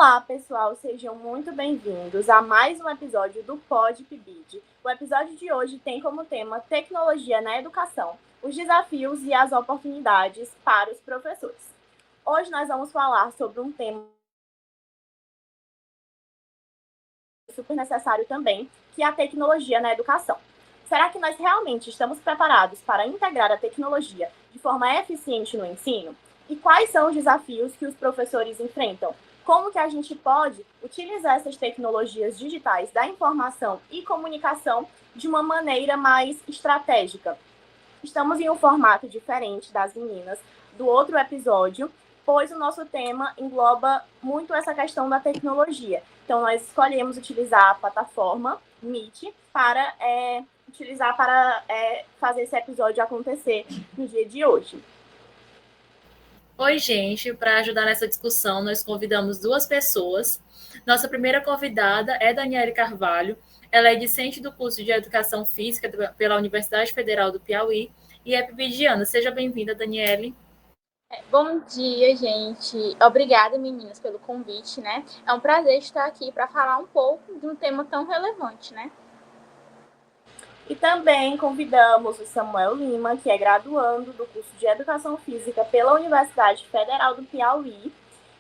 Olá, pessoal, sejam muito bem-vindos a mais um episódio do Pod PIBID. O episódio de hoje tem como tema Tecnologia na Educação, os desafios e as oportunidades para os professores. Hoje nós vamos falar sobre um tema super necessário também, que é a tecnologia na educação. Será que nós realmente estamos preparados para integrar a tecnologia de forma eficiente no ensino? E quais são os desafios que os professores enfrentam? Como que a gente pode utilizar essas tecnologias digitais da informação e comunicação de uma maneira mais estratégica? Estamos em um formato diferente das meninas do outro episódio, pois o nosso tema engloba muito essa questão da tecnologia. Então, nós escolhemos utilizar a plataforma Meet para fazer esse episódio acontecer no dia de hoje. Oi, gente. Para ajudar nessa discussão, nós convidamos duas pessoas. Nossa primeira convidada é Daniele Carvalho. Ela é discente do curso de Educação Física pela Universidade Federal do Piauí e é pibidiana. Seja bem-vinda, Daniele. Bom dia, gente. Obrigada, meninas, pelo convite, né? É um prazer estar aqui para falar um pouco de um tema tão relevante, né? E também convidamos o Samuel Lima, que é graduando do curso de Educação Física pela Universidade Federal do Piauí,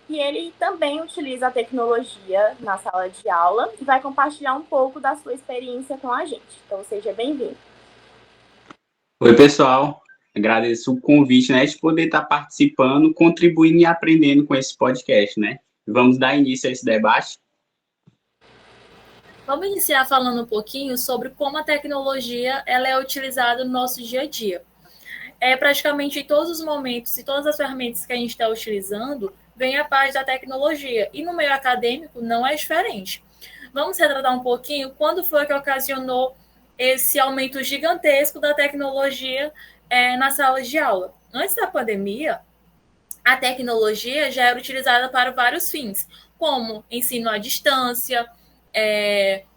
e ele também utiliza a tecnologia na sala de aula e vai compartilhar um pouco da sua experiência com a gente. Então, seja bem-vindo. Oi, pessoal. Agradeço o convite, né, de poder estar participando, contribuindo e aprendendo com esse podcast, né? Vamos dar início a esse debate. Vamos iniciar falando um pouquinho sobre como a tecnologia ela é utilizada no nosso dia a dia. Praticamente em todos os momentos e todas as ferramentas que a gente está utilizando, vem a parte da tecnologia. E no meio acadêmico não é diferente. Vamos retratar um pouquinho quando foi que ocasionou esse aumento gigantesco da tecnologia nas salas de aula. Antes da pandemia, a tecnologia já era utilizada para vários fins, como ensino à distância,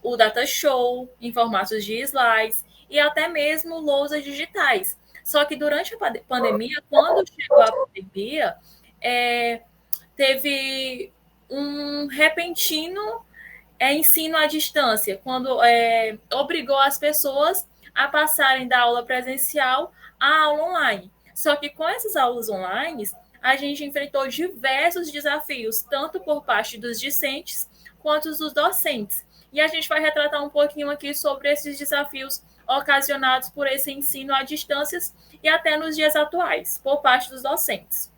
o data show em formatos de slides e até mesmo lousas digitais. Só que durante a pandemia, quando chegou a pandemia, teve um repentino ensino à distância, quando obrigou as pessoas a passarem da aula presencial à aula online. Só que com essas aulas online, a gente enfrentou diversos desafios, tanto por parte dos discentes quanto dos docentes. E a gente vai retratar um pouquinho aqui sobre esses desafios ocasionados por esse ensino à distância e até nos dias atuais, por parte dos docentes.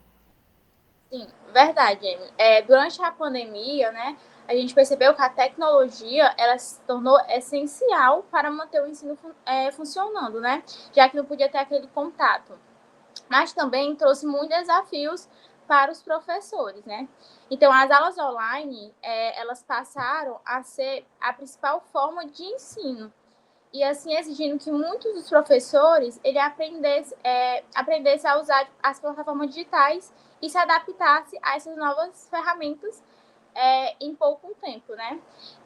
Sim, verdade, Amy. Durante a pandemia, né, a gente percebeu que a tecnologia ela se tornou essencial para manter o ensino funcionando, né? Já que não podia ter aquele contato. Mas também trouxe muitos desafios para os professores, né? Então, as aulas online, elas passaram a ser a principal forma de ensino. E assim, exigindo que muitos dos professores aprendessem a usar as plataformas digitais e se adaptasse a essas novas ferramentas em pouco tempo, né?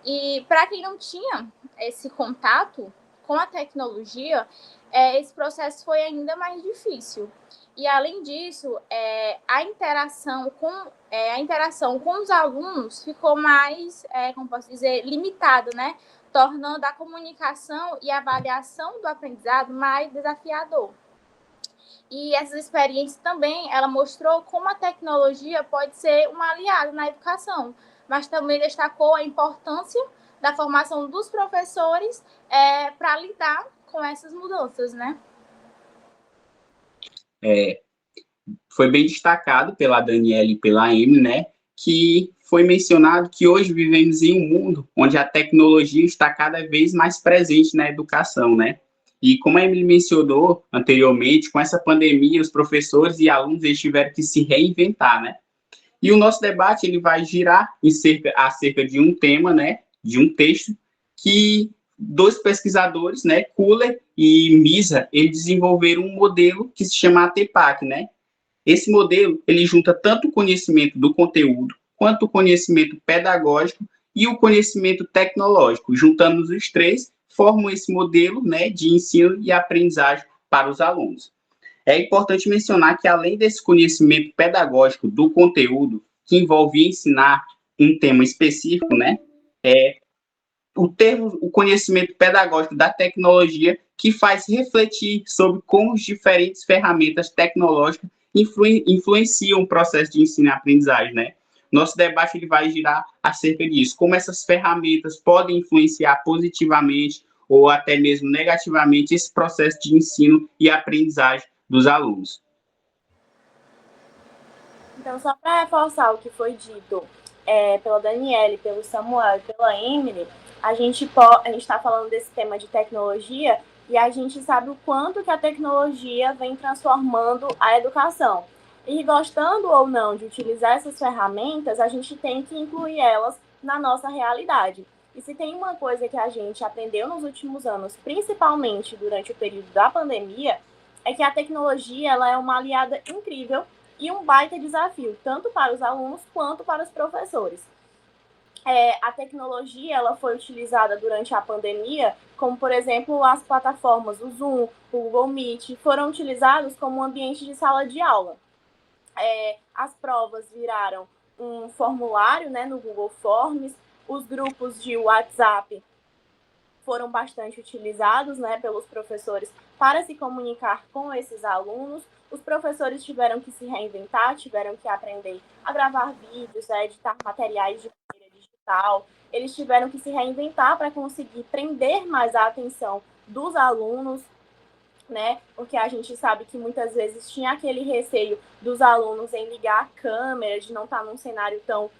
E para quem não tinha esse contato com a tecnologia, esse processo foi ainda mais difícil. E, além disso, a interação com os alunos ficou mais, como posso dizer, limitada, né? Tornando a comunicação e a avaliação do aprendizado mais desafiador. E essas experiências também, ela mostrou como a tecnologia pode ser um aliado na educação, mas também destacou a importância da formação dos professores para lidar com essas mudanças, né? Foi bem destacado pela Daniele e pela Emily, né, que foi mencionado que hoje vivemos em um mundo onde a tecnologia está cada vez mais presente na educação, né? E como a Emily mencionou anteriormente, com essa pandemia, os professores e alunos eles tiveram que se reinventar, né? E o nosso debate ele vai girar acerca de um tema, né, de um texto que dois pesquisadores, né, Kuller e Misa, eles desenvolveram um modelo que se chama ATPAC, né? Esse modelo, ele junta tanto o conhecimento do conteúdo, quanto o conhecimento pedagógico e o conhecimento tecnológico. Juntando os três, formam esse modelo, né, de ensino e aprendizagem para os alunos. É importante mencionar que, além desse conhecimento pedagógico do conteúdo, que envolve ensinar, um tema específico, né? O conhecimento pedagógico da tecnologia que faz refletir sobre como as diferentes ferramentas tecnológicas influenciam o processo de ensino e aprendizagem, né? Nosso debate ele vai girar acerca disso, como essas ferramentas podem influenciar positivamente ou até mesmo negativamente esse processo de ensino e aprendizagem dos alunos. Então, só para reforçar o que foi dito pela Daniele, pelo Samuel e pela Emily, a gente está falando desse tema de tecnologia e a gente sabe o quanto que a tecnologia vem transformando a educação. E gostando ou não de utilizar essas ferramentas, a gente tem que incluir elas na nossa realidade. E se tem uma coisa que a gente aprendeu nos últimos anos, principalmente durante o período da pandemia, é que a tecnologia ela é uma aliada incrível e um baita desafio, tanto para os alunos quanto para os professores. A tecnologia ela foi utilizada durante a pandemia, como, por exemplo, as plataformas, o Zoom, o Google Meet, foram utilizados como um ambiente de sala de aula. As provas viraram um formulário, né, no Google Forms, os grupos de WhatsApp foram bastante utilizados, né, pelos professores para se comunicar com esses alunos. Os professores tiveram que se reinventar, tiveram que aprender a gravar vídeos, a editar materiais de maneira digital. Eles tiveram que se reinventar para conseguir prender mais a atenção dos alunos, né? Porque a gente sabe que muitas vezes tinha aquele receio dos alunos em ligar a câmera, de não estar num cenário tão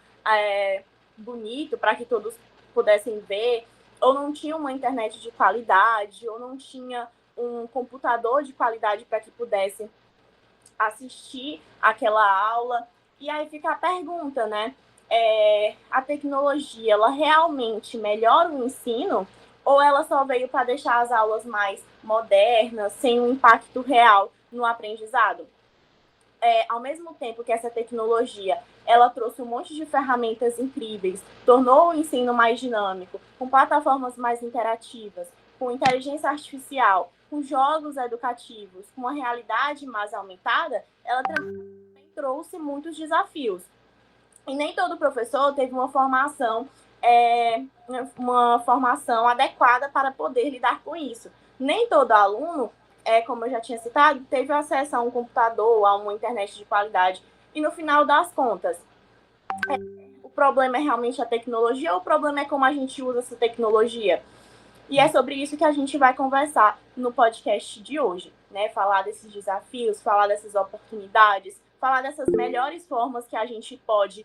bonito para que todos pudessem ver, ou não tinha uma internet de qualidade, ou não tinha um computador de qualidade para que pudesse assistir aquela aula. E aí fica a pergunta, né? A tecnologia, ela realmente melhora o ensino ou ela só veio para deixar as aulas mais modernas, sem um impacto real no aprendizado? Ao mesmo tempo que essa tecnologia ela trouxe um monte de ferramentas incríveis, tornou o ensino mais dinâmico, com plataformas mais interativas, com inteligência artificial, com jogos educativos, com uma realidade mais aumentada, ela também trouxe muitos desafios. E nem todo professor teve uma formação adequada para poder lidar com isso. Nem todo aluno, como eu já tinha citado, teve acesso a um computador, a uma internet de qualidade. E no final das contas, o problema é realmente a tecnologia ou o problema é como a gente usa essa tecnologia? E é sobre isso que a gente vai conversar no podcast de hoje, né? Falar desses desafios, falar dessas oportunidades, falar dessas melhores formas que a gente pode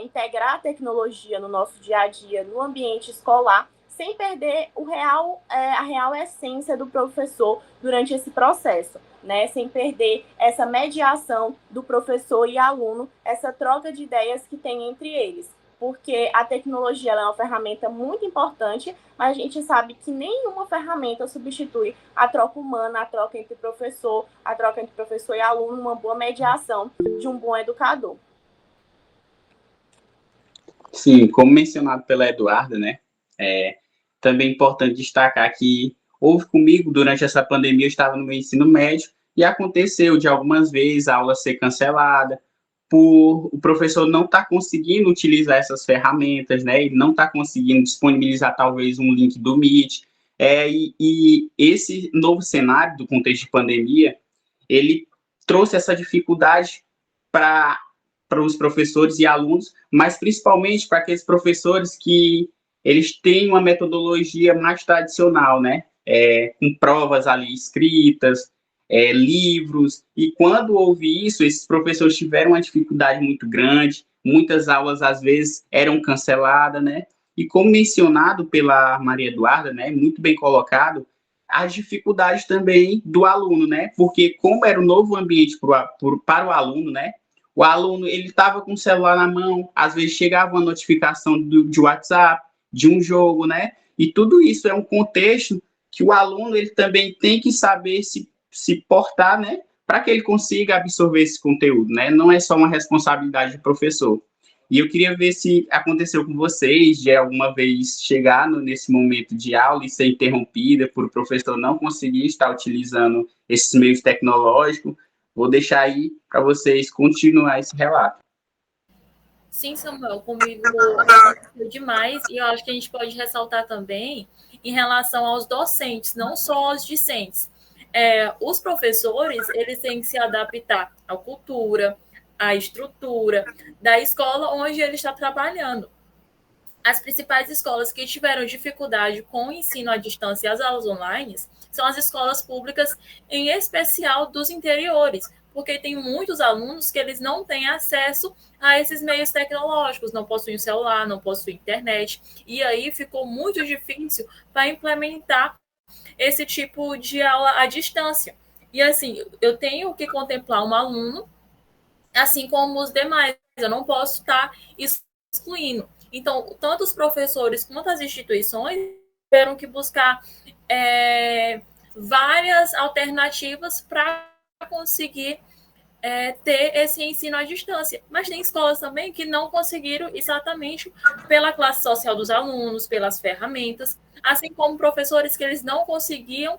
integrar a tecnologia no nosso dia a dia, no ambiente escolar, sem perder a real essência do professor durante esse processo, né? Sem perder essa mediação do professor e aluno, essa troca de ideias que tem entre eles. Porque a tecnologia ela é uma ferramenta muito importante, mas a gente sabe que nenhuma ferramenta substitui a troca humana, a troca entre professor e aluno, uma boa mediação de um bom educador. Sim, como mencionado pela Eduarda, né, também é importante destacar que houve comigo, durante essa pandemia, eu estava no meu ensino médio, e aconteceu de algumas vezes a aula ser cancelada, por o professor não estar conseguindo utilizar essas ferramentas, né, ele não está conseguindo disponibilizar talvez um link do Meet, e esse novo cenário do contexto de pandemia, ele trouxe essa dificuldade para os professores e alunos, mas principalmente para aqueles professores que eles têm uma metodologia mais tradicional, né? Com provas ali escritas, livros, e quando houve isso, esses professores tiveram uma dificuldade muito grande, muitas aulas, às vezes, eram canceladas, né? E como mencionado pela Maria Eduarda, né, muito bem colocado, as dificuldades também do aluno, né? Porque como era um novo ambiente para o aluno, né? O aluno, ele estava com o celular na mão, às vezes chegava uma notificação de WhatsApp, de um jogo, né? E tudo isso é um contexto que o aluno, ele também tem que saber se portar, né? Para que ele consiga absorver esse conteúdo, né? Não é só uma responsabilidade do professor. E eu queria ver se aconteceu com vocês, de alguma vez chegar nesse momento de aula e ser interrompida por o professor não conseguir estar utilizando esses meios tecnológicos. Vou deixar aí para vocês continuar esse relato. Sim, Samuel, comigo aconteceu demais, e eu acho que a gente pode ressaltar também em relação aos docentes, não só aos discentes. Os professores, eles têm que se adaptar à cultura, à estrutura da escola onde ele está trabalhando. As principais escolas que tiveram dificuldade com o ensino à distância e as aulas online são as escolas públicas, em especial dos interiores, porque tem muitos alunos que eles não têm acesso a esses meios tecnológicos, não possuem celular, não possuem internet, e aí ficou muito difícil para implementar esse tipo de aula à distância. E assim, eu tenho que contemplar um aluno, assim como os demais, eu não posso estar excluindo. Então, tanto os professores quanto as instituições tiveram que buscar várias alternativas para conseguir ter esse ensino à distância. Mas tem escolas também que não conseguiram exatamente pela classe social dos alunos, pelas ferramentas, assim como professores que eles não conseguiam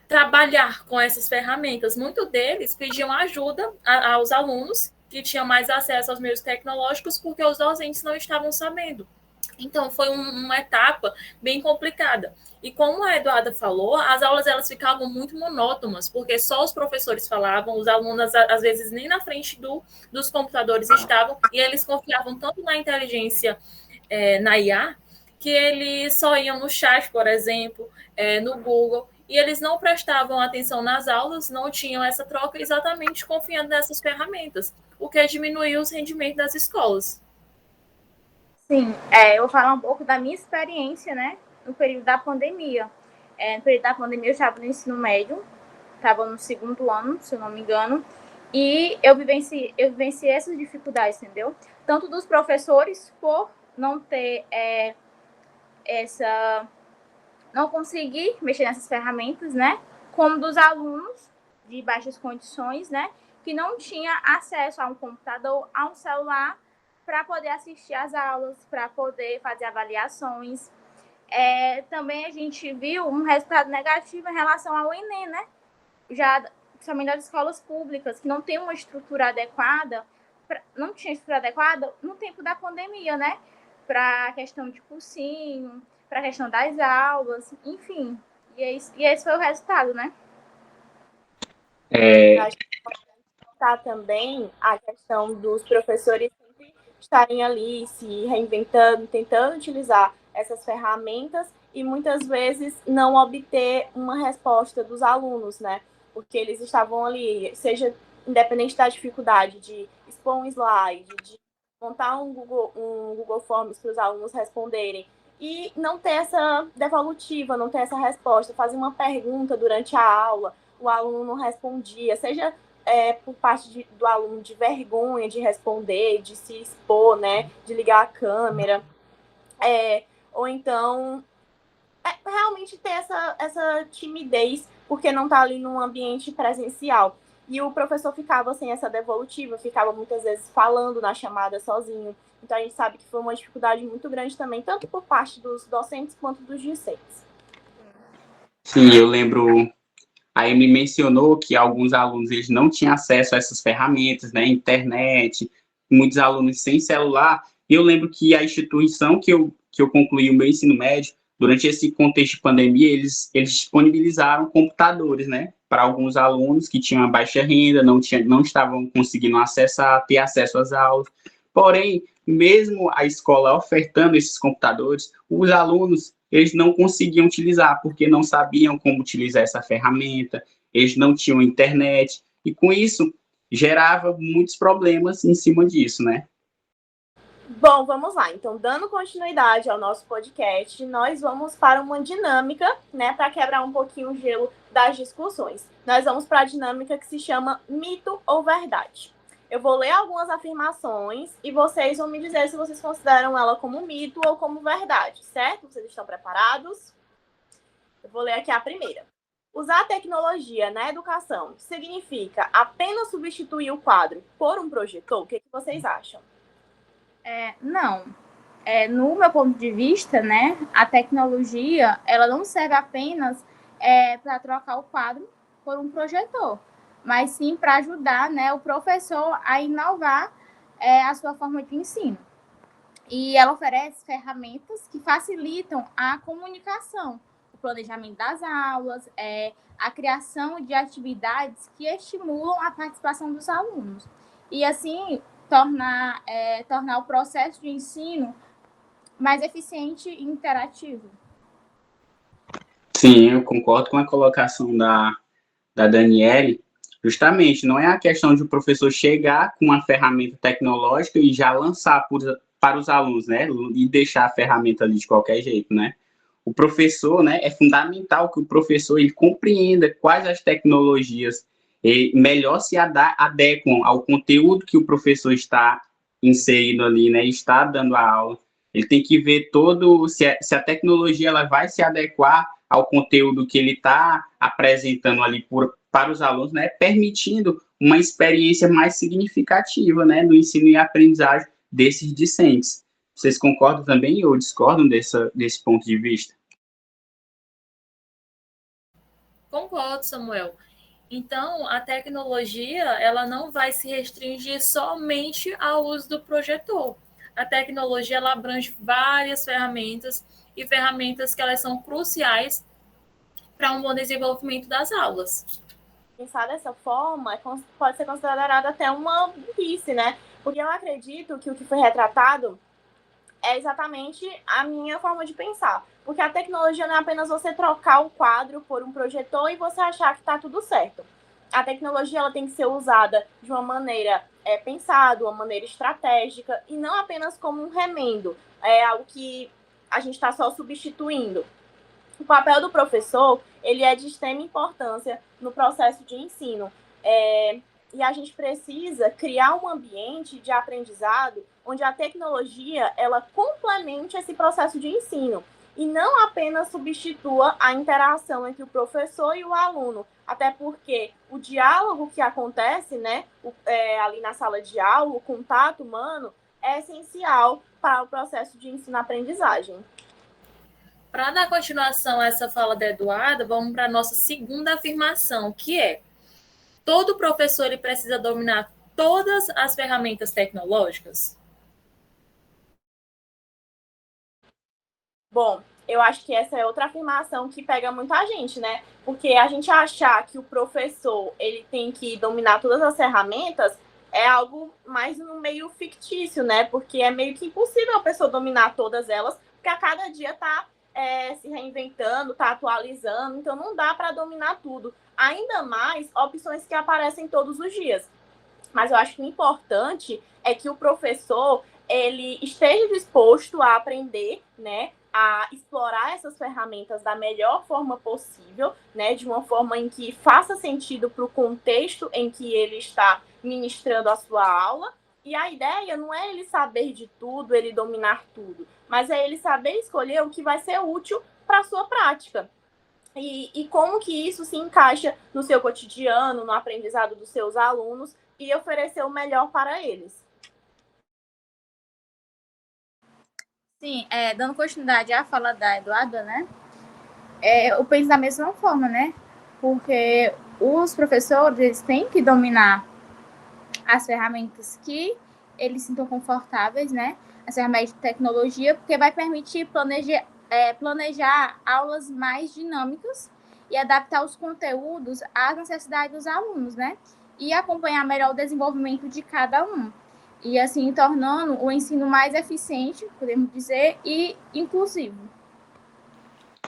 trabalhar com essas ferramentas. Muitos deles pediam ajuda aos alunos que tinham mais acesso aos meios tecnológicos porque os docentes não estavam sabendo. Então, foi uma etapa bem complicada. E como a Eduarda falou, as aulas elas ficavam muito monótonas, porque só os professores falavam, os alunos, às vezes, nem na frente dos computadores estavam, e eles confiavam tanto na inteligência, na IA, que eles só iam no chat, por exemplo, no Google, e eles não prestavam atenção nas aulas, não tinham essa troca, exatamente confiando nessas ferramentas, o que diminuiu os rendimentos das escolas. Sim, eu vou falar um pouco da minha experiência, né, no período da pandemia. No período da pandemia eu estava no ensino médio, estava no 2º ano, se eu não me engano, e eu vivenciei essas dificuldades, entendeu? Tanto dos professores por não ter não conseguir mexer nessas ferramentas, né, como dos alunos de baixas condições, né, que não tinha acesso a um computador, a um celular, para poder assistir às aulas, para poder fazer avaliações. Também a gente viu um resultado negativo em relação ao Enem, né? Já, principalmente das escolas públicas, que não tem uma estrutura adequada, não tinha estrutura adequada no tempo da pandemia, né? Para a questão de cursinho, para a questão das aulas, enfim. E esse foi o resultado, né? Acho que pode citar também a questão dos professores estarem ali se reinventando, tentando utilizar essas ferramentas e muitas vezes não obter uma resposta dos alunos, né? Porque eles estavam ali, seja independente da dificuldade de expor um slide, de montar um Google Forms para os alunos responderem e não ter essa devolutiva, não ter essa resposta, fazer uma pergunta durante a aula, o aluno não respondia, seja por parte do aluno de vergonha de responder, de se expor, né, de ligar a câmera, ou então realmente ter essa timidez porque não está ali num ambiente presencial. E o professor ficava sem essa devolutiva, ficava muitas vezes falando na chamada sozinho. Então a gente sabe que foi uma dificuldade muito grande também, tanto por parte dos docentes quanto dos discentes. Sim, eu lembro. A Emily mencionou que alguns alunos eles não tinham acesso a essas ferramentas, né, internet, muitos alunos sem celular. E eu lembro que a instituição que eu concluí o meu ensino médio, durante esse contexto de pandemia, eles disponibilizaram computadores, né, para alguns alunos que tinham baixa renda, não estavam conseguindo ter acesso às aulas. Porém, mesmo a escola ofertando esses computadores, os alunos eles não conseguiam utilizar, porque não sabiam como utilizar essa ferramenta, eles não tinham internet, e com isso gerava muitos problemas em cima disso, né? Bom, vamos lá. Então, dando continuidade ao nosso podcast, nós vamos para uma dinâmica, né, para quebrar um pouquinho o gelo das discussões. Nós vamos para a dinâmica que se chama mito ou verdade. Eu vou ler algumas afirmações e vocês vão me dizer se vocês consideram ela como mito ou como verdade, certo? Vocês estão preparados? Eu vou ler aqui a primeira. Usar a tecnologia na educação significa apenas substituir o quadro por um projetor? O que vocês acham? Não. No meu ponto de vista, né, a tecnologia ela não serve apenas para trocar o quadro por um projetor, mas sim para ajudar, né, o professor a inovar a sua forma de ensino. E ela oferece ferramentas que facilitam a comunicação, o planejamento das aulas, a criação de atividades que estimulam a participação dos alunos. E, assim, tornar o processo de ensino mais eficiente e interativo. Sim, eu concordo com a colocação da Daniele. Justamente, não é a questão de o professor chegar com uma ferramenta tecnológica e já lançar para os alunos, né? E deixar a ferramenta ali de qualquer jeito, né? O professor, né? É fundamental que o professor ele compreenda quais as tecnologias melhor se adequam ao conteúdo que o professor está inserindo ali, né? Está dando a aula. Ele tem que ver se a tecnologia ela vai se adequar ao conteúdo que ele está apresentando ali para os alunos, né, permitindo uma experiência mais significativa, né, no ensino e aprendizagem desses discentes. Vocês concordam também ou discordam desse ponto de vista? Concordo, Samuel. Então, a tecnologia ela não vai se restringir somente ao uso do projetor. A tecnologia ela abrange várias ferramentas e ferramentas que elas são cruciais para um bom desenvolvimento das aulas. Pensar dessa forma pode ser considerado até uma burrice, né? Porque eu acredito que o que foi retratado é exatamente a minha forma de pensar. Porque a tecnologia não é apenas você trocar o quadro por um projetor e você achar que está tudo certo. A tecnologia ela tem que ser usada de uma maneira pensada, uma maneira estratégica, e não apenas como um remendo, algo que a gente está só substituindo. O papel do professor ele é de extrema importância no processo de ensino. E a gente precisa criar um ambiente de aprendizado onde a tecnologia ela complemente esse processo de ensino e não apenas substitua a interação entre o professor e o aluno, até porque o diálogo que acontece, né, ali na sala de aula, o contato humano, é essencial para o processo de ensino-aprendizagem. Para dar continuação a essa fala da Eduarda, vamos para a nossa segunda afirmação, que é: todo professor ele precisa dominar todas as ferramentas tecnológicas? Bom, eu acho que essa é outra afirmação que pega muita gente, né? Porque a gente achar que o professor ele tem que dominar todas as ferramentas é algo mais no meio fictício, né? Porque é meio que impossível a pessoa dominar todas elas, porque a cada dia está se reinventando, está atualizando, então não dá para dominar tudo. Ainda mais opções que aparecem todos os dias. Mas eu acho que o importante é que o professor ele esteja disposto a aprender, né, a explorar essas ferramentas da melhor forma possível, né, de uma forma em que faça sentido para o contexto em que ele está ministrando a sua aula. E a ideia não é ele saber de tudo, ele dominar tudo, mas é ele saber escolher o que vai ser útil para a sua prática. E como que isso se encaixa no seu cotidiano, no aprendizado dos seus alunos e oferecer o melhor para eles. Sim, dando continuidade à fala da Eduarda, né? Eu penso da mesma forma, né? Porque os professores eles têm que dominar as ferramentas que eles sintam confortáveis, né? As ferramentas de tecnologia, porque vai permitir planejar aulas mais dinâmicas e adaptar os conteúdos às necessidades dos alunos, né? E acompanhar melhor o desenvolvimento de cada um. E assim, tornando o ensino mais eficiente, podemos dizer, e inclusivo.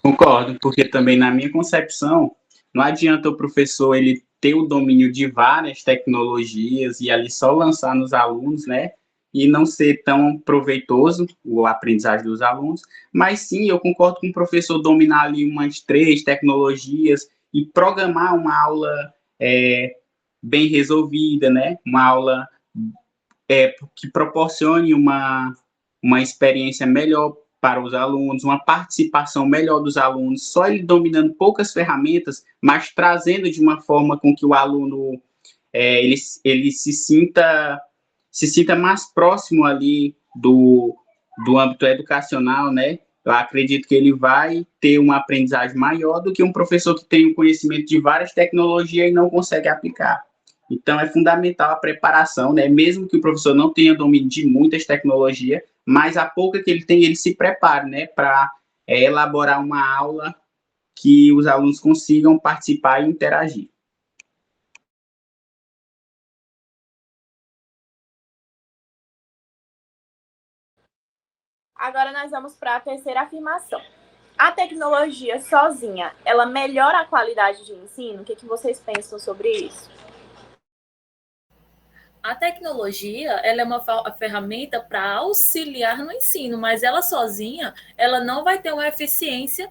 Concordo, porque também na minha concepção, não adianta o professor ele ter o domínio de várias tecnologias e ali só lançar nos alunos, né? E não ser tão proveitoso o aprendizagem dos alunos, mas sim, eu concordo com o professor dominar ali umas 3 tecnologias e programar uma aula bem resolvida, né? Uma aula que proporcione uma experiência melhor para os alunos, uma participação melhor dos alunos, só ele dominando poucas ferramentas, mas trazendo de uma forma com que o aluno ele se sinta mais próximo ali do âmbito educacional, né? Eu acredito que ele vai ter uma aprendizagem maior do que um professor que tem o conhecimento de várias tecnologias e não consegue aplicar. Então, é fundamental a preparação, né? Mesmo que o professor não tenha domínio de muitas tecnologias, mas a pouca que ele tem, ele se prepare, né? Para elaborar uma aula que os alunos consigam participar e interagir. Agora nós vamos para a terceira afirmação. A tecnologia sozinha, ela melhora a qualidade de ensino? O que vocês pensam sobre isso? A tecnologia, ela é uma ferramenta para auxiliar no ensino, mas ela sozinha, ela não vai ter uma eficiência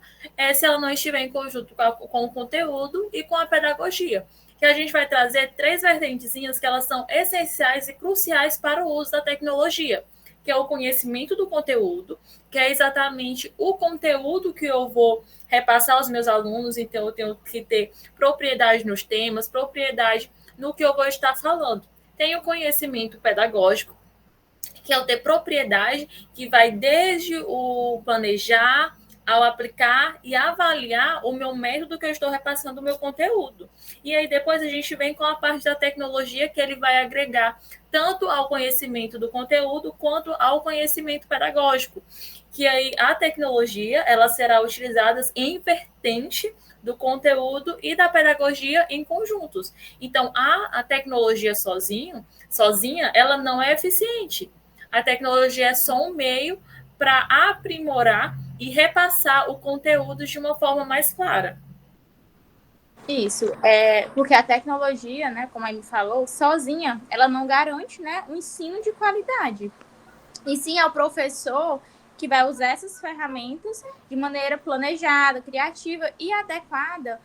se ela não estiver em conjunto com o conteúdo e com a pedagogia. Que a gente vai trazer 3 vertentezinhas que elas são essenciais e cruciais para o uso da tecnologia, que é o conhecimento do conteúdo, que é exatamente o conteúdo que eu vou repassar aos meus alunos, então eu tenho que ter propriedade nos temas, propriedade no que eu vou estar falando. Tem o conhecimento pedagógico, que é o ter propriedade, que vai desde o planejar, ao aplicar e avaliar o meu método que eu estou repassando o meu conteúdo. E aí depois a gente vem com a parte da tecnologia, que ele vai agregar tanto ao conhecimento do conteúdo, quanto ao conhecimento pedagógico. Que aí a tecnologia, ela será utilizada em vertente do conteúdo e da pedagogia em conjuntos. Então, a tecnologia sozinha, ela não é eficiente. A tecnologia é só um meio para aprimorar e repassar o conteúdo de uma forma mais clara. Isso, porque a tecnologia, né, como a Amy falou, sozinha, ela não garante, né, um ensino de qualidade. E sim é o professor que vai usar essas ferramentas de maneira planejada, criativa e adequada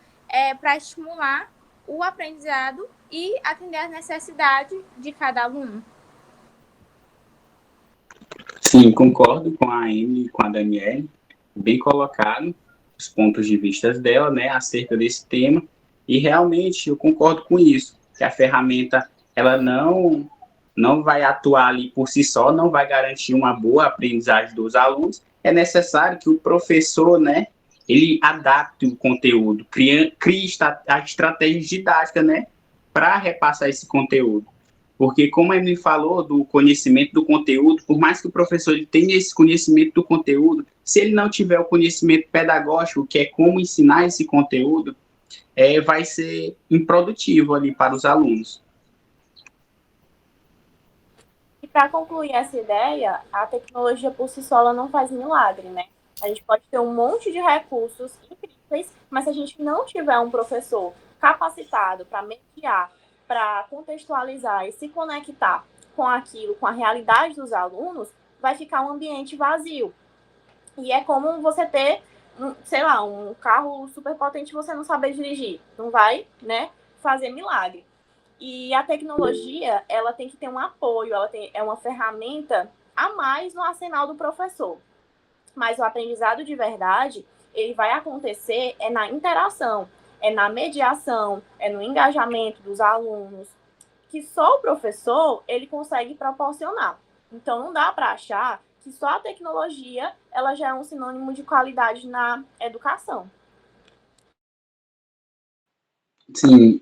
para estimular o aprendizado e atender às necessidades de cada aluno. Sim, concordo com a Amy e com a Daniele, bem colocado os pontos de vista dela, né, acerca desse tema, e realmente eu concordo com isso, que a ferramenta, ela não vai atuar ali por si só, não vai garantir uma boa aprendizagem dos alunos, é necessário que o professor, né, ele adapte o conteúdo, crie a estratégia didática, né, para repassar esse conteúdo. Porque, como a Emily falou, do conhecimento do conteúdo, por mais que o professor ele tenha esse conhecimento do conteúdo, se ele não tiver o conhecimento pedagógico, que é como ensinar esse conteúdo, vai ser improdutivo ali para os alunos. E para concluir essa ideia, a tecnologia por si só ela não faz milagre, né? A gente pode ter um monte de recursos incríveis, mas se a gente não tiver um professor capacitado para mediar, para contextualizar e se conectar com aquilo, com a realidade dos alunos, vai ficar um ambiente vazio. E é como você ter, sei lá, um carro super potente e você não saber dirigir. Não vai, né, fazer milagre. E a tecnologia, ela tem que ter um apoio, é uma ferramenta a mais no arsenal do professor. Mas o aprendizado de verdade, ele vai acontecer na interação, na mediação, no engajamento dos alunos, que só o professor, ele consegue proporcionar. Então, não dá para achar que só a tecnologia, ela já é um sinônimo de qualidade na educação. Sim,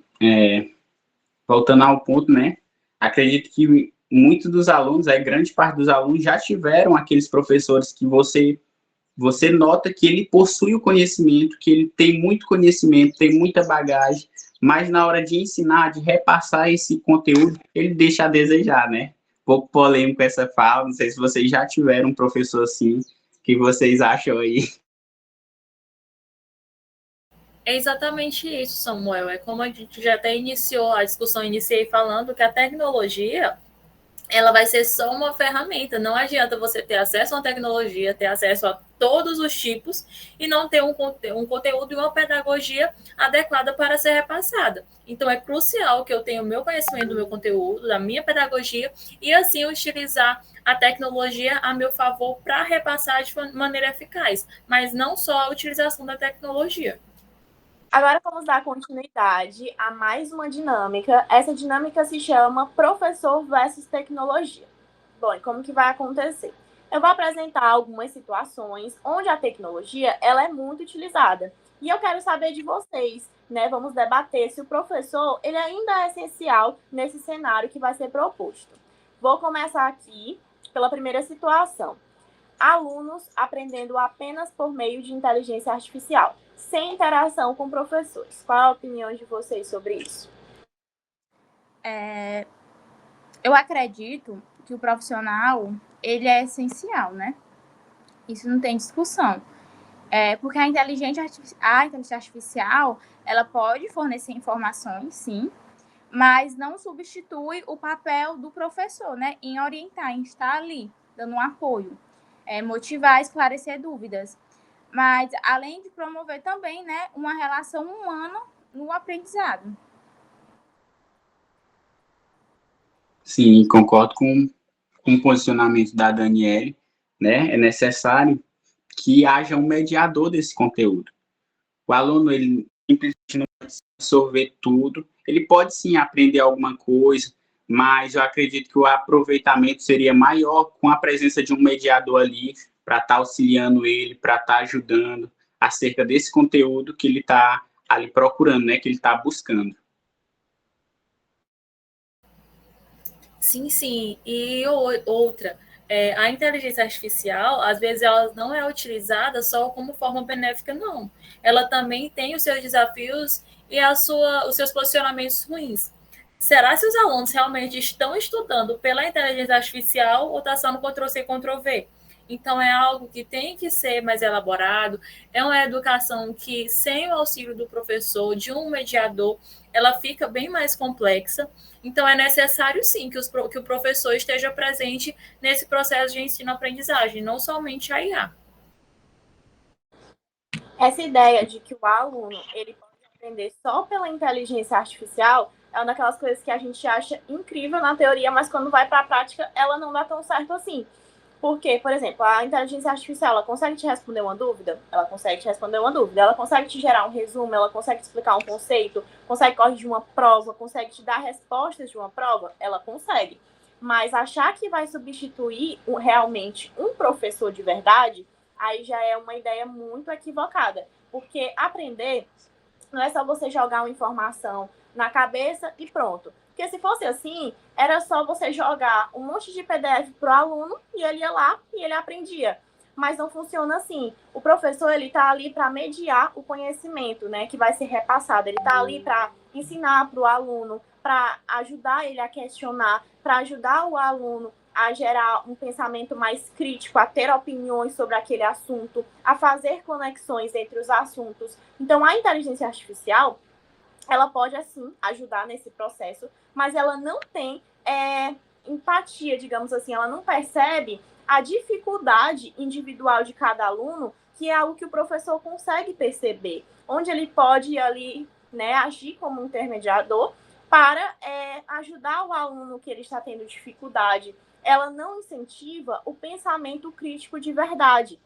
voltando ao ponto, né? Acredito que muitos dos alunos, grande parte dos alunos já tiveram aqueles professores que você nota que ele possui o conhecimento, que ele tem muito conhecimento, tem muita bagagem, mas na hora de ensinar, de repassar esse conteúdo, ele deixa a desejar, né? Um pouco polêmico essa fala, não sei se vocês já tiveram um professor assim, o que vocês acham aí? É exatamente isso, Samuel. É como a gente já até iniciou a discussão, iniciei falando que a tecnologia, ela vai ser só uma ferramenta. Não adianta você ter acesso a uma tecnologia, ter acesso a todos os tipos e não ter um conteúdo e uma pedagogia adequada para ser repassada. Então, é crucial que eu tenha o meu conhecimento do meu conteúdo, da minha pedagogia e, assim, utilizar a tecnologia a meu favor para repassar de maneira eficaz, mas não só a utilização da tecnologia. Agora vamos dar continuidade a mais uma dinâmica. Essa dinâmica se chama professor versus tecnologia. Bom, e como que vai acontecer? Eu vou apresentar algumas situações onde a tecnologia ela é muito utilizada. E eu quero saber de vocês, né, vamos debater se o professor ele ainda é essencial nesse cenário que vai ser proposto. Vou começar aqui pela primeira situação. Alunos aprendendo apenas por meio de inteligência artificial, sem interação com professores. Qual a opinião de vocês sobre isso? Eu acredito que o profissional, ele é essencial, né? Isso não tem discussão. Porque a inteligência artificial, ela pode fornecer informações, sim, mas não substitui o papel do professor, né? Em orientar, em estar ali, dando um apoio, motivar, esclarecer dúvidas. Mas, além de promover também, né, uma relação humana no aprendizado. Sim, concordo com o posicionamento da Daniele, né? É necessário que haja um mediador desse conteúdo. O aluno, ele simplesmente não pode absorver tudo, ele pode sim aprender alguma coisa, mas eu acredito que o aproveitamento seria maior com a presença de um mediador ali, para estar auxiliando ele, para estar ajudando acerca desse conteúdo que ele está ali procurando, né? Que ele está buscando. Sim, sim. E outra, a inteligência artificial, às vezes, ela não é utilizada só como forma benéfica, não. Ela também tem os seus desafios e os seus posicionamentos ruins. Será que os alunos realmente estão estudando pela inteligência artificial ou está só no Ctrl-C, Ctrl-V? Então, é algo que tem que ser mais elaborado, é uma educação que, sem o auxílio do professor, de um mediador, ela fica bem mais complexa. Então, é necessário, sim, que o professor esteja presente nesse processo de ensino-aprendizagem, não somente a IA. Essa ideia de que o aluno ele pode aprender só pela inteligência artificial é uma daquelas coisas que a gente acha incrível na teoria, mas quando vai para a prática, ela não dá tão certo assim. Porque, por exemplo, a inteligência artificial, ela consegue te responder uma dúvida? Ela consegue te responder uma dúvida. Ela consegue te gerar um resumo, ela consegue te explicar um conceito, consegue corrigir uma prova, consegue te dar respostas de uma prova? Ela consegue. Mas achar que vai substituir realmente um professor de verdade, aí já é uma ideia muito equivocada. Porque aprender não é só você jogar uma informação na cabeça e pronto. Porque se fosse assim, era só você jogar um monte de PDF para o aluno e ele ia lá e ele aprendia. Mas não funciona assim. O professor ele está ali para mediar o conhecimento, né, que vai ser repassado. Ele está ali para ensinar para o aluno, para ajudar ele a questionar, para ajudar o aluno a gerar um pensamento mais crítico, a ter opiniões sobre aquele assunto, a fazer conexões entre os assuntos. Então, a inteligência artificial, ela pode, assim, ajudar nesse processo, mas ela não tem empatia, digamos assim, ela não percebe a dificuldade individual de cada aluno, que é algo que o professor consegue perceber, onde ele pode ali, né, agir como intermediador para ajudar o aluno que ele está tendo dificuldade. Ela não incentiva o pensamento crítico de verdade,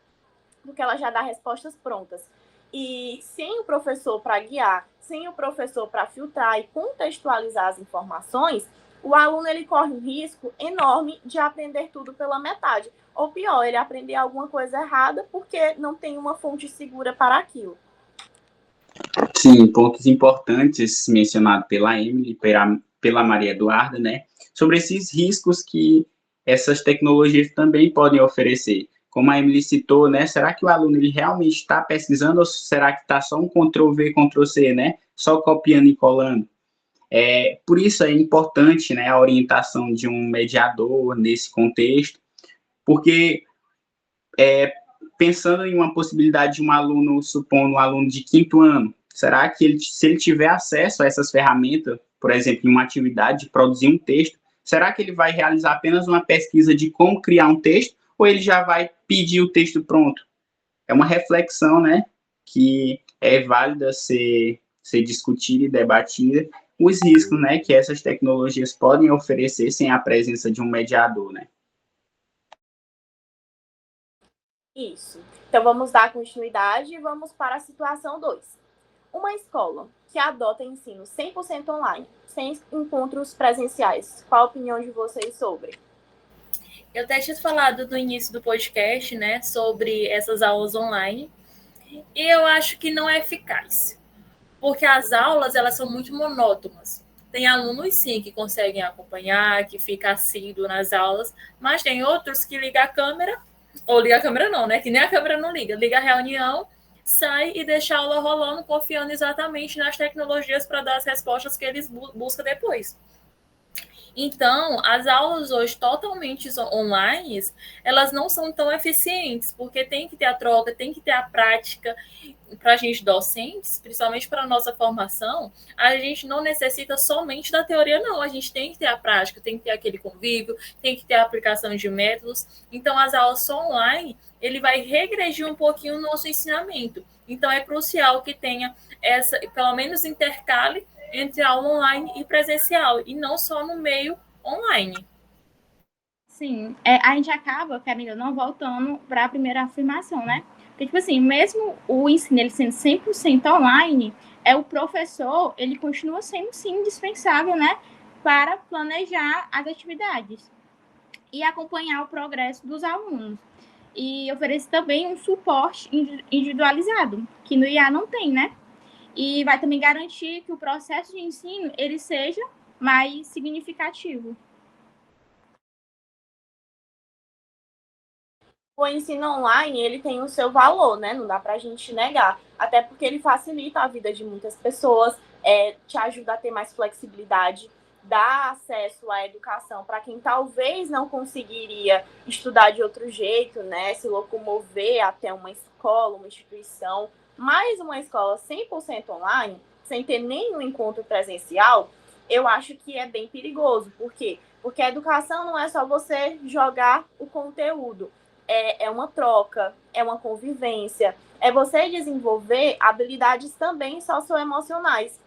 porque ela já dá respostas prontas. E sem o professor para guiar, sem o professor para filtrar e contextualizar as informações, o aluno ele corre um risco enorme de aprender tudo pela metade. Ou pior, ele aprender alguma coisa errada porque não tem uma fonte segura para aquilo. Sim, pontos importantes mencionados pela Emily e pela Maria Eduarda, né? Sobre esses riscos que essas tecnologias também podem oferecer. Como a Emily citou, né? Será que o aluno ele realmente está pesquisando ou será que está só um Ctrl-V, Ctrl-C, né? Só copiando e colando? Por isso é importante, né, a orientação de um mediador nesse contexto, porque pensando em uma possibilidade de um aluno, supondo um aluno de 5º ano, será que se ele tiver acesso a essas ferramentas, por exemplo, em uma atividade de produzir um texto, será que ele vai realizar apenas uma pesquisa de como criar um texto ou ele já vai pedir o texto pronto? É uma reflexão, né, que é válida ser discutida e debatida, os riscos, né, que essas tecnologias podem oferecer sem a presença de um mediador, né? Isso. Então, vamos dar continuidade e vamos para a situação 2. Uma escola que adota ensino 100% online, sem encontros presenciais. Qual a opinião de vocês sobre? Eu até tinha falado no início do podcast, né, sobre essas aulas online, e eu acho que não é eficaz. porque as aulas elas são muito monótonas. Tem alunos, sim, que conseguem acompanhar, que fica assíduo nas aulas, mas tem outros que ligam a câmera, ou liga a câmera não, né? Que nem a câmera não liga. Liga a reunião, sai e deixa a aula rolando, confiando exatamente nas tecnologias para dar as respostas que eles buscam depois. Então, as aulas hoje totalmente online, elas não são tão eficientes, porque tem que ter a troca, tem que ter a prática. Para a gente docentes, principalmente para a nossa formação, a gente não necessita somente da teoria, não. A gente tem que ter a prática, tem que ter aquele convívio, tem que ter a aplicação de métodos. Então, as aulas só online, ele vai regredir um pouquinho o nosso ensinamento. Então, é crucial que tenha essa, pelo menos intercale entre aula online e presencial, e não só no meio online. Sim, a gente acaba, Camila, não voltando para a primeira afirmação, né? Porque, tipo assim, mesmo o ensino ele sendo 100% online, o professor, ele continua sendo, sim, indispensável, né? Para planejar as atividades e acompanhar o progresso dos alunos. E oferecer também um suporte individualizado, que no IA não tem, né? E vai também garantir que o processo de ensino, ele seja mais significativo. O ensino online, ele tem o seu valor, né? Não dá pra gente negar. Até porque ele facilita a vida de muitas pessoas, te ajuda a ter mais flexibilidade, dá acesso à educação para quem talvez não conseguiria estudar de outro jeito, né? Se locomover até uma escola, uma instituição. Mas uma escola 100% online, sem ter nenhum encontro presencial, eu acho que é bem perigoso. Por quê? Porque a educação não é só você jogar o conteúdo. É uma troca, é uma convivência, é você desenvolver habilidades também socioemocionais,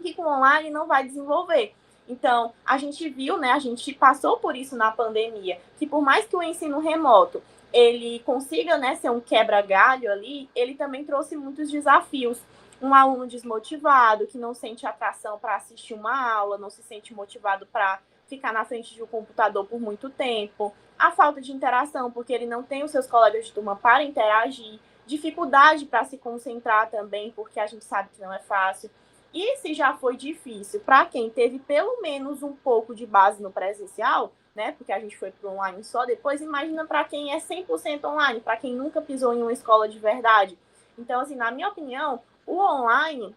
que com online não vai desenvolver. Então, a gente viu, né, a gente passou por isso na pandemia, que por mais que o ensino remoto ele consiga, né, ser um quebra-galho ali, ele também trouxe muitos desafios. Um aluno desmotivado, que não sente atração para assistir uma aula, não se sente motivado para ficar na frente de um computador por muito tempo, a falta de interação, porque ele não tem os seus colegas de turma para interagir, dificuldade para se concentrar também, porque a gente sabe que não é fácil. E se já foi difícil para quem teve pelo menos um pouco de base no presencial, né? Porque a gente foi para o online só depois, imagina para quem é 100% online, para quem nunca pisou em uma escola de verdade. Então, assim, na minha opinião, o online,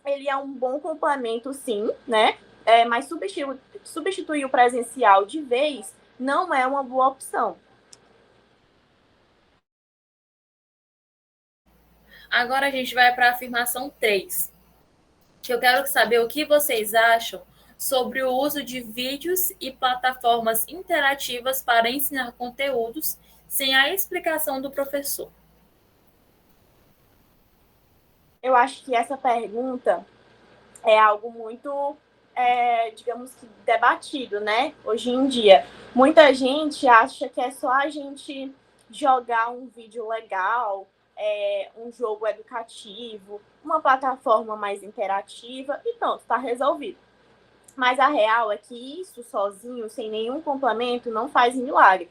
ele é um bom complemento, sim, né? Mas substituir o presencial de vez não é uma boa opção. Agora a gente vai para a afirmação 3, que eu quero saber o que vocês acham sobre o uso de vídeos e plataformas interativas para ensinar conteúdos sem a explicação do professor. Eu acho que essa pergunta é algo muito, digamos que, debatido, né? Hoje em dia. Muita gente acha que é só a gente jogar um vídeo legal, um jogo educativo, uma plataforma mais interativa e pronto, está resolvido. Mas a real é que isso sozinho, sem nenhum complemento, não faz milagre.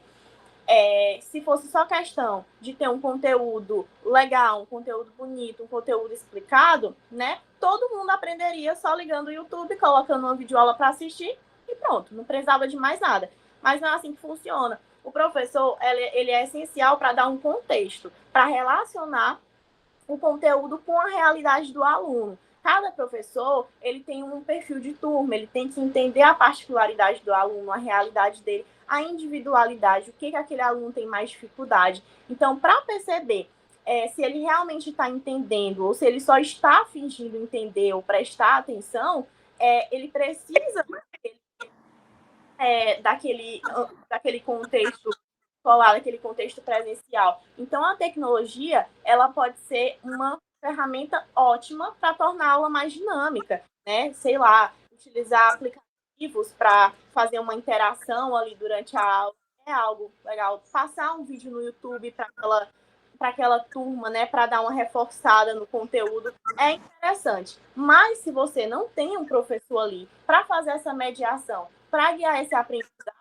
Se fosse só questão de ter um conteúdo legal, um conteúdo bonito, um conteúdo explicado, né? Todo mundo aprenderia só ligando o YouTube, colocando uma videoaula para assistir e pronto, não precisava de mais nada. Mas não é assim que funciona. O professor, ele é essencial para dar um contexto, para relacionar o conteúdo com a realidade do aluno. Cada professor, ele tem um perfil de turma, ele tem que entender a particularidade do aluno, a realidade dele, a individualidade, o que aquele aluno tem mais dificuldade. Então, para perceber se ele realmente está entendendo ou se ele só está fingindo entender ou prestar atenção, ele precisa daquele contexto escolar, daquele contexto presencial. Então, a tecnologia, ela pode ser uma ferramenta ótima para tornar a aula mais dinâmica, né? Sei lá, utilizar aplicativos para fazer uma interação ali durante a aula é algo legal. Passar um vídeo no YouTube para aquela turma, né, para dar uma reforçada no conteúdo, é interessante. Mas se você não tem um professor ali para fazer essa mediação, para guiar esse aprendizado,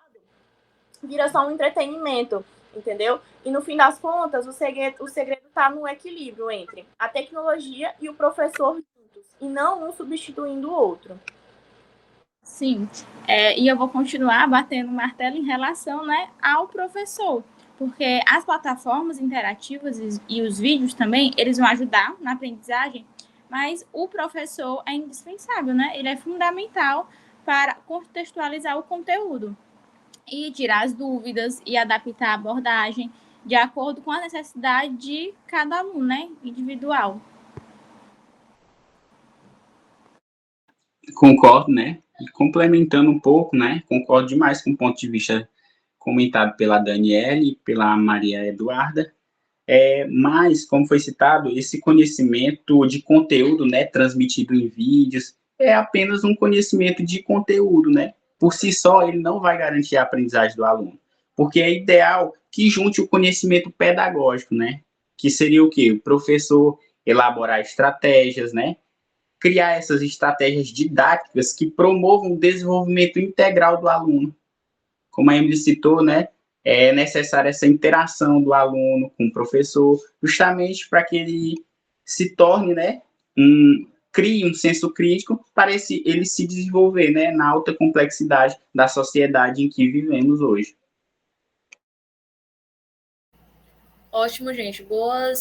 vira só um entretenimento, entendeu? E no fim das contas, o segredo está no equilíbrio entre a tecnologia e o professor juntos. e não um substituindo o outro. Sim, e eu vou continuar batendo martelo em relação, né, ao professor, porque as plataformas interativas e os vídeos também, eles vão ajudar na aprendizagem, mas o professor é indispensável, né? Ele é fundamental para contextualizar o conteúdo e tirar as dúvidas e adaptar a abordagem de acordo com a necessidade de cada aluno, né, individual. Concordo, né? E complementando um pouco, né? Concordo demais com o ponto de vista comentado pela Daniele e pela Maria Eduarda. Mas, como foi citado, esse conhecimento de conteúdo, né, transmitido em vídeos, é apenas um conhecimento de conteúdo, né? Por si só, ele não vai garantir a aprendizagem do aluno, porque é ideal que junte o conhecimento pedagógico, né? Que seria o quê? O professor elaborar estratégias, né? Criar essas estratégias didáticas que promovam o desenvolvimento integral do aluno. Como a Emily citou, né, é necessária essa interação do aluno com o professor, justamente para que ele se torne, né, crie um senso crítico para ele se desenvolver, né, na alta complexidade da sociedade em que vivemos hoje. Ótimo, gente. Boa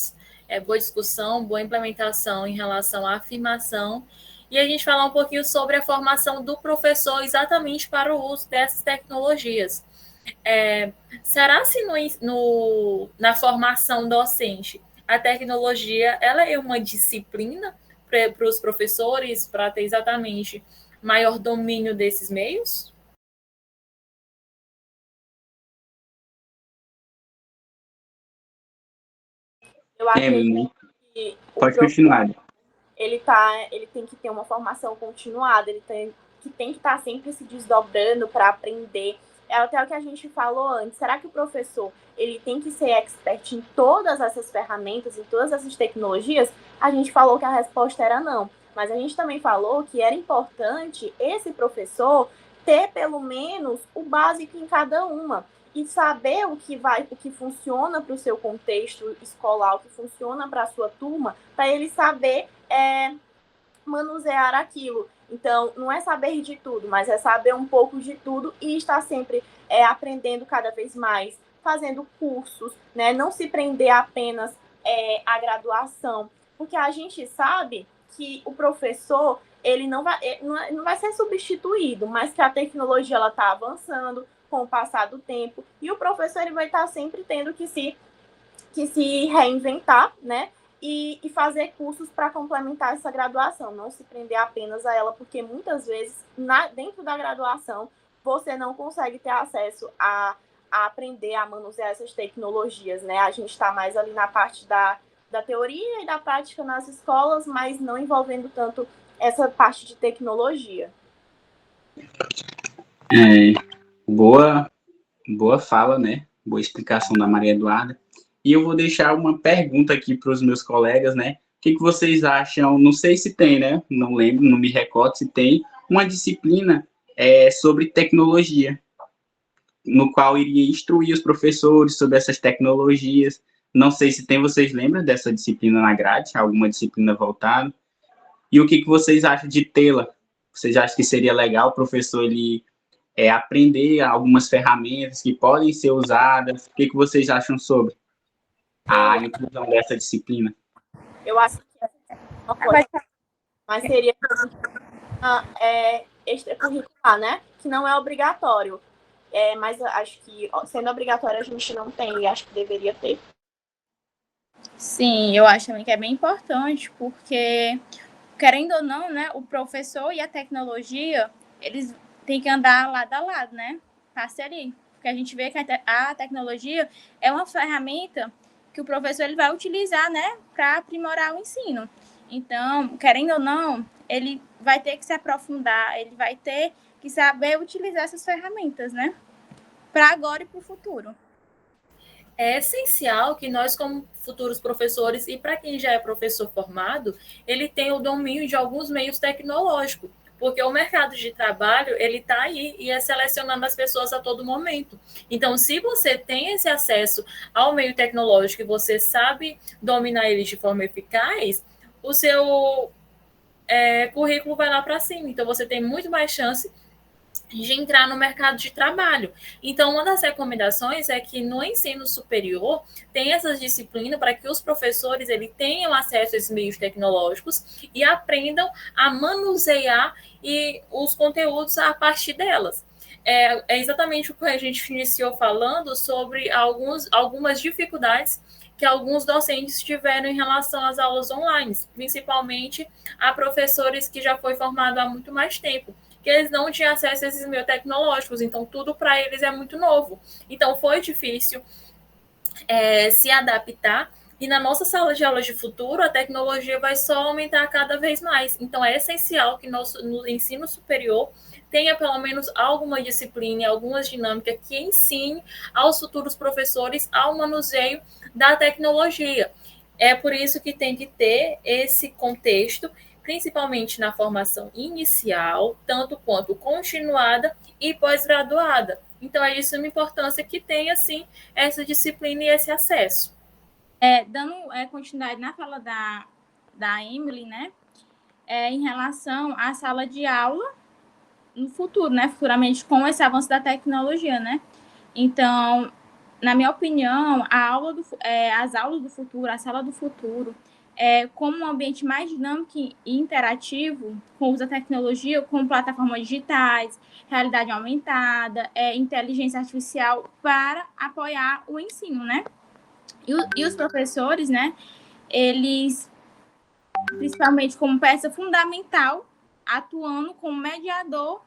discussão, boa implementação em relação à afirmação. E a gente falar um pouquinho sobre a formação do professor exatamente para o uso dessas tecnologias. Será se na formação docente a tecnologia ela é uma disciplina para os professores para ter exatamente maior domínio desses meios? Eu acredito que pode continuar. Ele tem que ter uma formação continuada, ele tem que estar sempre se desdobrando para aprender. É até o que a gente falou antes. Será que o professor ele tem que ser expert em todas essas ferramentas, em todas essas tecnologias? A gente falou que a resposta era não. Mas a gente também falou que era importante esse professor ter pelo menos o básico em cada uma e saber o que funciona para o seu contexto escolar, o que funciona para a sua turma, para ele saber manusear aquilo. Então, não é saber de tudo, mas é saber um pouco de tudo e estar sempre aprendendo cada vez mais, fazendo cursos, né? Não se prender apenas à graduação, porque a gente sabe que o professor ele não vai ser substituído, mas que a tecnologia ela está avançando com o passar do tempo e o professor ele vai estar sempre tendo que se reinventar, né? E fazer cursos para complementar essa graduação, não se prender apenas a ela, porque muitas vezes, dentro da graduação, você não consegue ter acesso a aprender a manusear essas tecnologias, né? A gente está mais ali na parte da teoria e da prática nas escolas, mas não envolvendo tanto essa parte de tecnologia. Boa fala, né? Boa explicação da Maria Eduarda. E eu vou deixar uma pergunta aqui para os meus colegas, né? O que vocês acham? Não sei se tem, né? Não lembro, não me recordo se tem uma disciplina sobre tecnologia, no qual iria instruir os professores sobre essas tecnologias. Não sei se tem, vocês lembram dessa disciplina na grade? Alguma disciplina voltada? E o que vocês acham de tê-la? Vocês acham que seria legal o professor ele aprender algumas ferramentas que podem ser usadas? O que vocês acham sobre a inclusão dessa disciplina? Eu acho que é uma coisa, mas seria extracurricular, né? Que não é obrigatório. Mas acho que sendo obrigatório a gente não tem, e acho que deveria ter. Sim, eu acho também que é bem importante, porque, querendo ou não, né, o professor e a tecnologia, eles têm que andar lado a lado, né? Parceria. Porque a gente vê que a tecnologia é uma ferramenta que o professor ele vai utilizar, né, para aprimorar o ensino. Então, querendo ou não, ele vai ter que se aprofundar, ele vai ter que saber utilizar essas ferramentas, né? Para agora e para o futuro. É essencial que nós, como futuros professores, e para quem já é professor formado, ele tenha o domínio de alguns meios tecnológicos, porque o mercado de trabalho, ele está aí e é selecionando as pessoas a todo momento. Então, se você tem esse acesso ao meio tecnológico e você sabe dominar ele de forma eficaz, o seu currículo vai lá para cima. Então, você tem muito mais chance de entrar no mercado de trabalho. Então, uma das recomendações é que no ensino superior tem essas disciplinas para que os professores tenham acesso a esses meios tecnológicos e aprendam a manusear os conteúdos a partir delas. É exatamente o que a gente iniciou falando sobre algumas dificuldades que alguns docentes tiveram em relação às aulas online, principalmente a professores que já foi formado há muito mais tempo, que eles não tinham acesso a esses meios tecnológicos, então tudo para eles é muito novo. Então foi difícil se adaptar, e na nossa sala de aulas de futuro, a tecnologia vai só aumentar cada vez mais. Então é essencial que no ensino superior tenha pelo menos alguma disciplina, algumas dinâmicas que ensine aos futuros professores ao manuseio da tecnologia. É por isso que tem que ter esse contexto, principalmente na formação inicial, tanto quanto continuada e pós-graduada. Então, é de suma importância que tenha, sim, essa disciplina e esse acesso. Dando continuidade na fala da Emily, né? Em relação à sala de aula no futuro, né? Futuramente, com esse avanço da tecnologia, né? Então, na minha opinião, as aulas do futuro, a sala do futuro, como um ambiente mais dinâmico e interativo, com o uso da tecnologia, com plataformas digitais, realidade aumentada, inteligência artificial, para apoiar o ensino, né? E os professores, né? Eles, principalmente como peça fundamental, atuando como mediador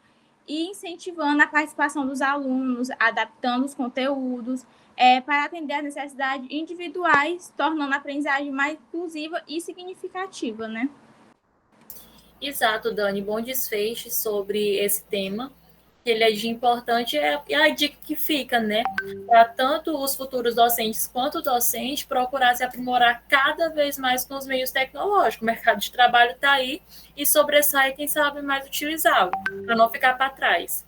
e incentivando a participação dos alunos, adaptando os conteúdos, para atender às necessidades individuais, tornando a aprendizagem mais inclusiva e significativa, né? Exato, Dani. Bom desfecho sobre esse tema. Ele é de importante, é a dica que fica, né? Para tanto os futuros docentes quanto o docente procurar se aprimorar cada vez mais com os meios tecnológicos. O mercado de trabalho está aí e sobressai quem sabe mais utilizá-lo, para não ficar para trás.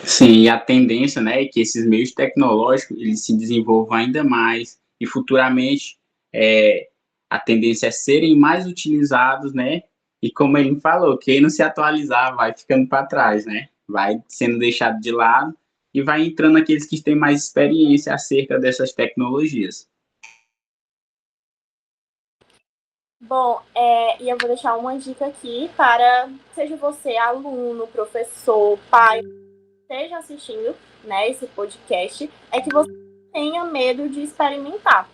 Sim, e a tendência, né, é que esses meios tecnológicos eles se desenvolvam ainda mais e futuramente a tendência é serem mais utilizados, né? E como ele falou, quem não se atualizar vai ficando para trás, né? Vai sendo deixado de lado e vai entrando aqueles que têm mais experiência acerca dessas tecnologias. Bom, e eu vou deixar uma dica aqui para, seja você aluno, professor, pai, esteja assistindo, né, esse podcast, é que você tenha medo de experimentar.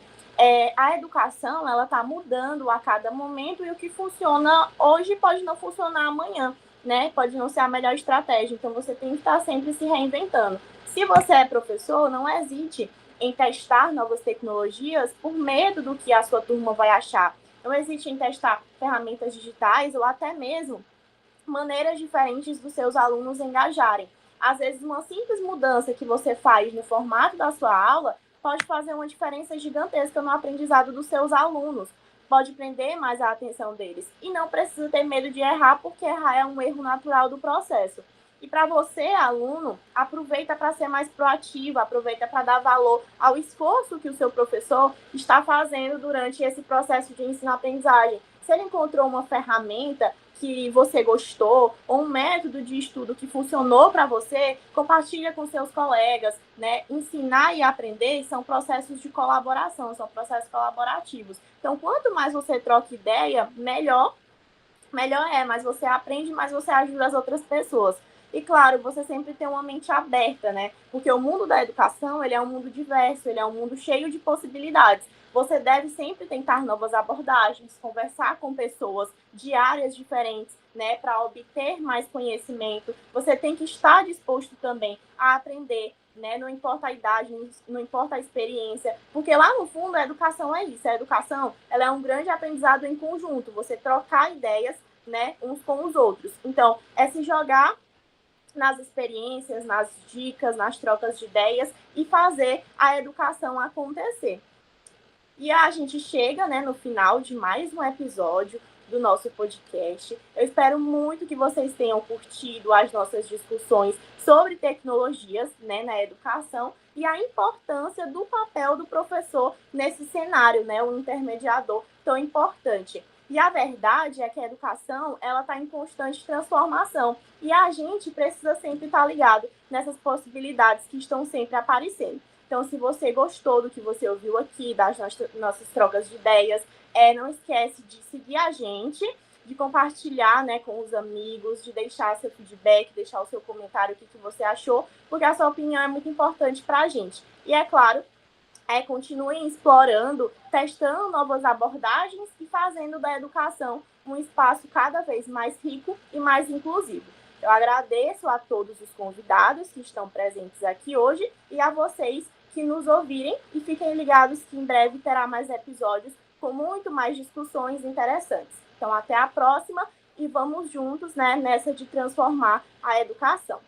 A educação, ela está mudando a cada momento e o que funciona hoje pode não funcionar amanhã, né? Pode não ser a melhor estratégia. Então, você tem que estar sempre se reinventando. Se você é professor, não hesite em testar novas tecnologias por medo do que a sua turma vai achar. Não hesite em testar ferramentas digitais ou até mesmo maneiras diferentes dos seus alunos engajarem. Às vezes, uma simples mudança que você faz no formato da sua aula pode fazer uma diferença gigantesca no aprendizado dos seus alunos. Pode prender mais a atenção deles. E não precisa ter medo de errar, porque errar é um erro natural do processo. E para você, aluno, aproveita para ser mais proativo, aproveita para dar valor ao esforço que o seu professor está fazendo durante esse processo de ensino-aprendizagem. Se ele encontrou uma ferramenta que você gostou, ou um método de estudo que funcionou para você, compartilha com seus colegas, né? Ensinar e aprender são processos de colaboração, são processos colaborativos. Então, quanto mais você troca ideia, melhor mais você aprende, mais você ajuda as outras pessoas. E, claro, você sempre tem uma mente aberta, né? Porque o mundo da educação, ele é um mundo diverso, ele é um mundo cheio de possibilidades. Você deve sempre tentar novas abordagens, conversar com pessoas de áreas diferentes, né, para obter mais conhecimento. Você tem que estar disposto também a aprender, né? Não importa a idade, não importa a experiência, porque lá no fundo a educação é isso. A educação, ela é um grande aprendizado em conjunto. Você trocar ideias, né, uns com os outros. Então, é se jogar nas experiências, nas dicas, nas trocas de ideias e fazer a educação acontecer. E a gente chega, né, no final de mais um episódio do nosso podcast. Eu espero muito que vocês tenham curtido as nossas discussões sobre tecnologias, né, na educação e a importância do papel do professor nesse cenário, né, o intermediador tão importante. E a verdade é que a educação ela está em constante transformação e a gente precisa sempre estar ligado nessas possibilidades que estão sempre aparecendo. Então, se você gostou do que você ouviu aqui, das nossas trocas de ideias, não esquece de seguir a gente, de compartilhar, né, com os amigos, de deixar seu feedback, deixar o seu comentário, o que você achou, porque a sua opinião é muito importante para a gente. E, é claro, continuem explorando, testando novas abordagens e fazendo da educação um espaço cada vez mais rico e mais inclusivo. Eu agradeço a todos os convidados que estão presentes aqui hoje e a vocês que nos ouvirem, e fiquem ligados que em breve terá mais episódios com muito mais discussões interessantes. Então, até a próxima e vamos juntos, né, nessa de transformar a educação.